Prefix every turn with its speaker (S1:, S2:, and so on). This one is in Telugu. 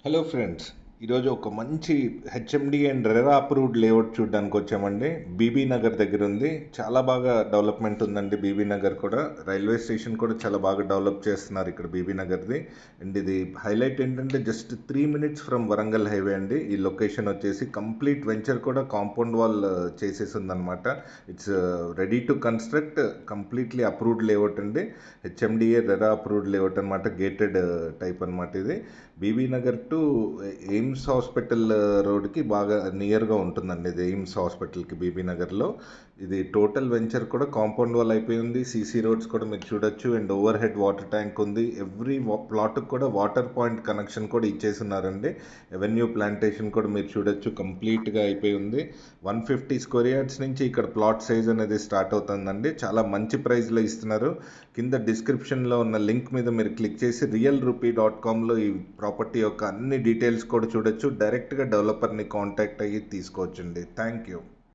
S1: హలో ఫ్రెండ్స్, ఈరోజు ఒక మంచి HMD and RERA approved layout చూడడానికి వచ్చామండి. బీబీ నగర్ దగ్గర ఉంది. చాలా బాగా డెవలప్మెంట్ ఉందండి. బీబీ నగర్ కూడా రైల్వే స్టేషన్ కూడా చాలా బాగా డెవలప్ చేస్తున్నారు ఇక్కడ బీబీ నగర్ది. అండ్ ఇది హైలైట్ ఏంటంటే just 3 minutes from Warangal highway అండి. ఈ లొకేషన్ వచ్చేసి కంప్లీట్ వెంచర్ కూడా కాంపౌండ్ వాల్ చేసేసి ఉందన్నమాట. It's ready to construct, completely approved layout అండి. హెచ్ఎండిఏ రెరా అప్రూవ్డ్ లేఅవుట్ అనమాట. గేటెడ్ టైప్ అనమాట ఇది. Bibinagar to AIIMS hospital రోడ్కి బాగా నియర్గా ఉంటుందండి. ఇది ఎయిమ్స్ హాస్పిటల్కి బీబీ నగర్లో. ఇది టోటల్ వెంచర్ కూడా కాంపౌండ్ వాల్ అయిపోయి ఉంది. సీసీ రోడ్స్ కూడా మీరు చూడొచ్చు. And over head water tank ఉంది. ఎవ్రీ ప్లాట్కి కూడా వాటర్ పాయింట్ కనెక్షన్ కూడా ఇచ్చేసి ఉన్నారండి. ఎవెన్యూ ప్లాంటేషన్ కూడా మీరు చూడొచ్చు, కంప్లీట్గా అయిపోయి ఉంది. 150 స్క్వేర్ యార్డ్స్ నుంచి ఇక్కడ ప్లాట్ సైజ్ అనేది స్టార్ట్ అవుతుందండి. చాలా మంచి ప్రైస్లో ఇస్తున్నారు. కింద డిస్క్రిప్షన్లో ఉన్న లింక్ మీద మీరు క్లిక్ చేసి realrupee.comలో ఈ ప్రాపర్టీ యొక్క అన్ని డీటెయిల్స్ కూడా చూడొచ్చు. డైరెక్ట్గా డెవలపర్ని కాంటాక్ట్ అయ్యి తీసుకోవచ్చండి. Thank you.